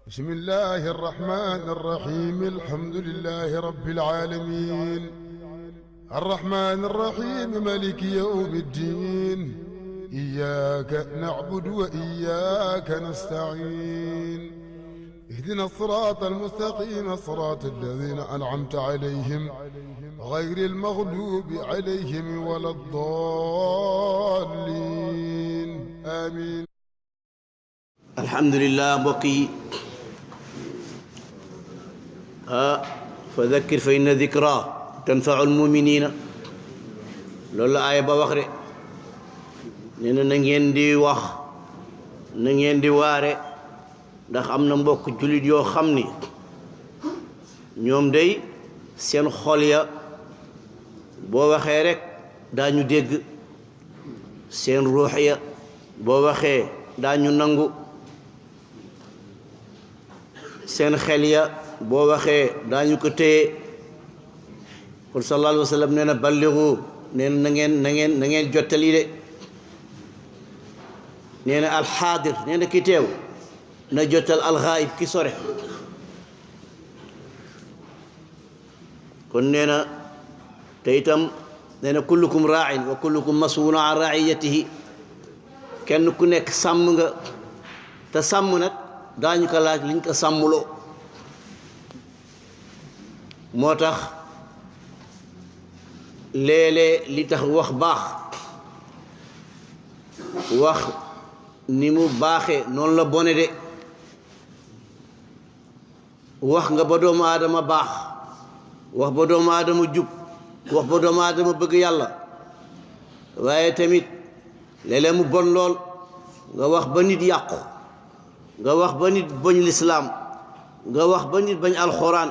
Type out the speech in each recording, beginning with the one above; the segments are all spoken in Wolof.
بسم الله الرحمن الرحيم الحمد لله رب العالمين الرحمن الرحيم مالك يوم الدين إياك نعبد وإياك نستعين اهدنا الصراط المستقيم صراط الذين أنعمت عليهم غير المغلوب عليهم ولا الضالين آمين. الحمد لله بقي فذكر فإن ذكرى تنفع المؤمنين لولا آية بوخري نينا نangeen di wax na ngeen di waare ndax am na mbokk julit yoo xam ni ñoom day seen xol ya boo waxee rek daañu dégg seen ruux ya boo waxee daañu nangu seen xel ya boo waxee daañu ko téye kon sallallahu alayhi wa sallam nee na balligu nee na na ngeen jottali de nee na alxaadir nee na ki teew na jottal alxaayib ki sore kon nee na te itam nee na kullukum raa'in wa kullukum mas'uulun an ra'iyatihi kenn ku nekk sàmm nga te sàmm nag daañu ko laaj liñ ko sàmmuloo moo tax léeg-léeg li tax wax baax wax ni mu baaxee noonu la bone de wax nga ba doomu aadama baax wax ba doomu aadama jub wax ba doomu aadama bëgg yàlla waaye tamit léeg-léeg mu bon lool nga wax ba nit yàqu nga wax ba nit bañ lislaam nga wax ba nit bañ alxuraan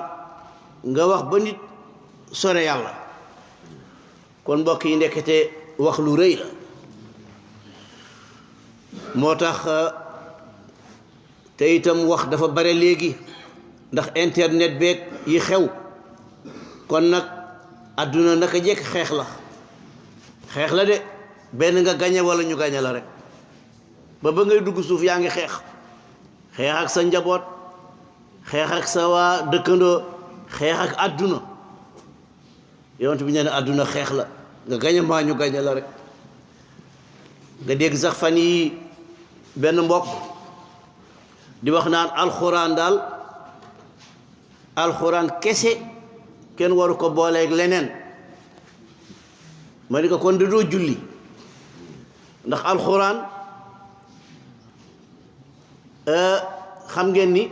nga wax ba nit sore yàlla kon mbokk yi ndekete wax lu rëy la moo tax te itam wax dafa bare léegi ndax internet beeg yi xew kon nag àdduna naka jekk xeex la de benn nga gañe wala ñu gañe la rek ba ngay dugg suuf yaa ngi xeex ak sa njaboot xeex ak sa waa dëkkandoo xeex ak àdduna yonent bi nee na àdduna xeex la nga gañe mbaa ñu gañe la rek nga dégg sax fan yi benn mbokk di wax naan alxuraan kese kenn waru ko booleeg leneen ma ni ko kon doo julli ndax alxuraan xam ngeen ni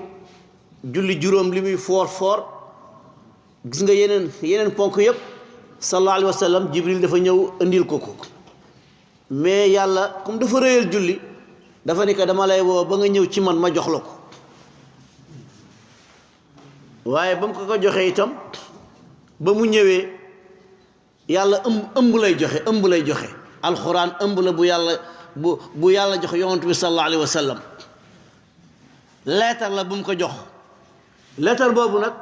julli juróom li muy foor gis nga yeneen ponk yëpp sallallahu alayhi wa sallam jibril dafa ñëw indil ko mais yàlla comme dafa rëyal julli dafa ni ko dama lay woo ba nga ñëw ci man ma jox la ko waaye ba mu ko joxee itam ba mu ñëwee yàlla ëmb lay joxe alxuraan ëmb la bu yàlla jox yonent bi sallallahu alayhi wa sallam leetar la bu mu ko jox leetar boobu nag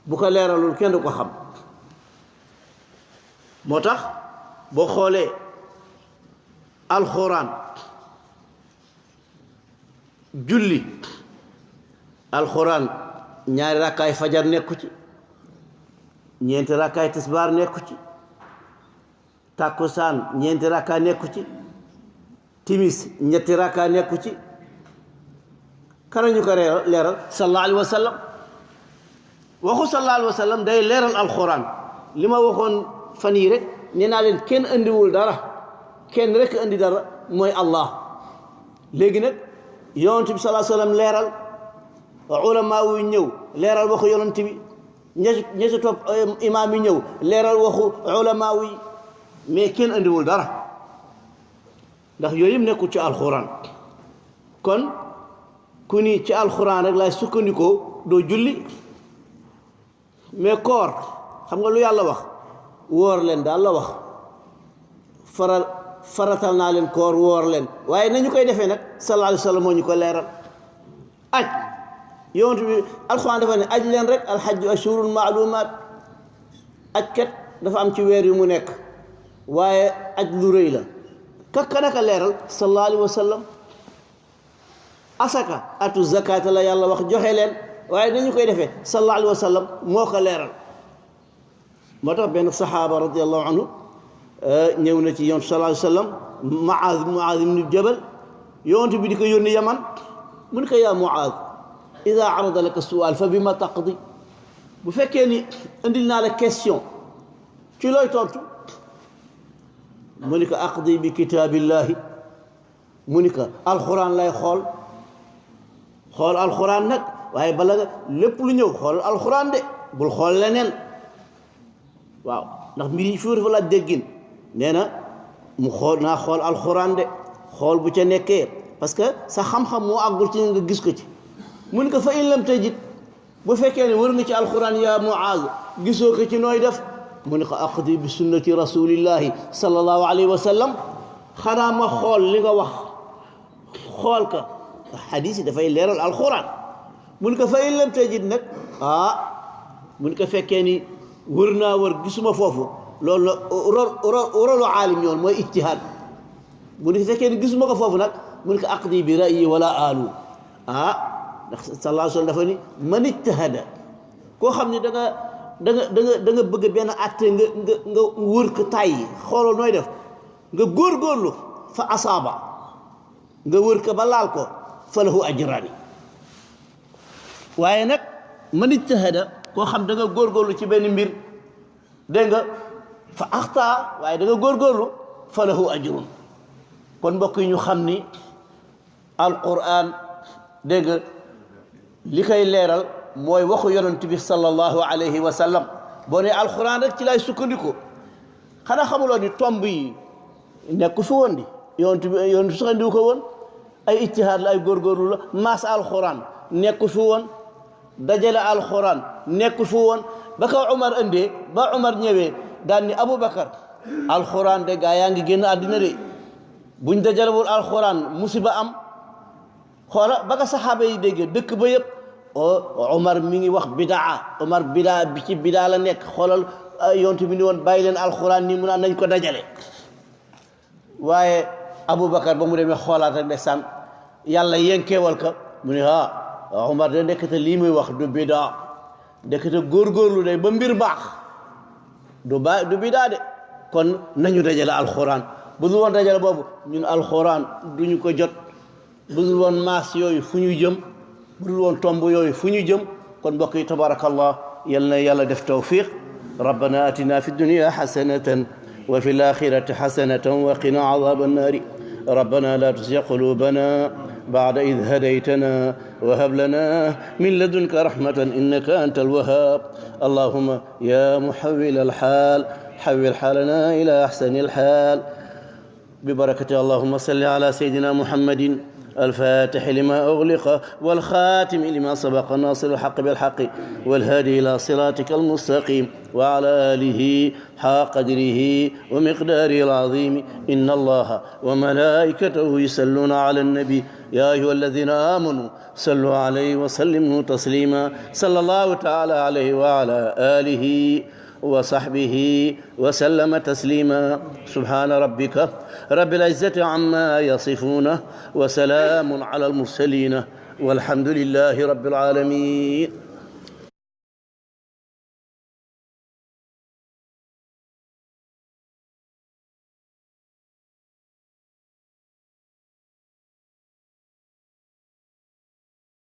bu ko leeralul kenn du ko xam moo tax boo xoolee alxuraan julli alxuraan ñaari rakkaay fajar nekku ci ñeenti rakkaay tisbaar nekku ci takkusaan ñeenti rakkaay nekku ci timis ñetti rakkaay nekku ci kanañu ko leeral sallallahu alayhi wa sallam waxu sallallahu alayhi wa sallam day leeral alxuraan li ma waxoon fan yii rek nee naa leen kenn indiwul dara kenn rek indi dara mooy Allah léegi nag yonent bi sallallahu alayhi wa sallam leeral ulamaa yu ñëw leeral waxu yonent bi ña ci topp imaam yi ñëw leeral waxu ulamaa yi mais kenn indiwul dara ndax yooyu yëpp nekkul ci alxuraan kon ku ni ci alxuraan rek laay sukkandikoo doo julli mais koor xam nga lu yàlla wax woor leen daal la wax faratal naa leen koor woor leen waaye nañu koy defee nag sallallahu alayhi wa sallam moo ñu ko leeral aj yonent bi alxuraan dafa ne aj leen rek alxajju ashhurun maalumaat aj kat dafa am ci weer yu mu nekk waaye aj lu rëy la naka leeral sallallahu alayhi wa sallam asaka atu zakata la yàlla wax joxe leen waaye dañu koy defee sallallahu alayhi wa sallam moo ko leeral moo tax benn saxaaba radiallahu anhu ñëw na ci yonent sallallahu alayhi wa sallam Muaaz ibn Jabal yonent bi di ko yónni Yaman mun ko yaa Muaaz ida arada laka sual fa bima taqdi bu fekkee ni indil naa la question ci looy tontu mu ni ko aqdi bi kitaabillahi mu ni ko alxuraan lay xool alxuraan nag waaye bala nga lépp lu ñëw xool alxuraan de bul xool leneen waaw ndax mbir yi fi dafa la déggin nee na mu naa xool alxuraan de xool bu ca nekkee parce que sa xam-xam moo àggul ci nga gis ko ci mu ni ko fa in lam tajid bu fekkee ne wër nga ci alxuraan yaa Muaaz gisoo ko ci nooy def mu ne ko aqdi bi sunnati rasulillahi sallallahu alayhi wa sallam xanaa ma xool li nga wax xool ka xadis yi dafay leeral alxuraan mu ne ko fa in lam tajid nag mu ne ko fekkee ni wër naa wër gisuma foofu loolu la rolu aalim yoon mooy ijtihaad mu ne ko fekkee ni gisuma ko foofu nag mu ne ko aqdi bi ra'yi wala aalu ndax sallallahu alayhi wa sallam dafa ni man ijtahada koo xam ne da nga bëgg benn atte nga wër ko tàyyi xooloo nooy def nga góorgóorlu fa asaaba nga wër ko ba laal ko fa lahu ajraani waaye nag man ijtahada koo xam da nga góorgóorlu ci benn mbir dégg nga fa axtaa waaye da nga góorgóorlu fa lahu ajrun kon mbokk yi ñu xam ni alquran dégg nga li koy leeral mooy waxu yonent bi sallallahu alayhi wa sallam boo ne alxuraan rek ci lay sukkandiku xanaa xamuloo ni tomb yi nekku fi woon di yonent sukkandiku ko woon ay ijtihaad la ay góorgóorlu la maas alxuraan nekku fi woon dajale alxuraan nekku fi woon ba ko Umar indee ba Umar ñëwee daan ni Aboubacar alxuraan de gaa yaa ngi génn àddina de buñ dajalewul alxuraan musiba am xoola ba ko saxaaba yi déggee dëkk ba yëpp Omar mi ngi wax bidaa Omar bidaa bi ci bidaa la nekk xoolal yonent bi ni woon bàyyi leen alxuraan nii mu naan nañ ko dajale waaye Aboubacar ba mu demee xoolaat rek ndeysaan yàlla yenkeewal ka mu ne Omar de ndekkate lii muy wax du bidaa ndekkate góorgóorlu de ba mbir baax du bidaa de kon nañu dajale alxuraan bu dul woon dajale boobu ñun alxuraan duñu ko jot bu dul woon maas yooyu fu ñu jëm bu dul woon tomb yooyu fu ñu jëm kon mbokk yi tabarakallah yal na yàlla def tawfiq rabbana atina fi dunya hasanatan wa fi l-akhirati hasanatan wa qina adhaba an-nari rabbana la tuzigh qulubana ba'da idh hadaytana wa hab lana min ladunka rahmatan innaka antal wahhab allahumma ya muhawwil al-hal hawwil halana ila ahsani al-hal ببركة اللهم صل على سيدنا محمد الفاتح لما أغلق والخاتم لما سبق الناصر الحق بالحق والهادي إلى صراطك المستقيم وعلى آله حق قدره ومقداره العظيم إن الله وملائكته يصلون على النبي يا أيها الذين آمنوا صلوا عليه وسلموا تسليما صلى الله تعالى عليه وعلى آله وصحبه وسلم تسليما سبحان ربك رب العزة عما يصفون وسلام على المرسلين والحمد لله رب العالمين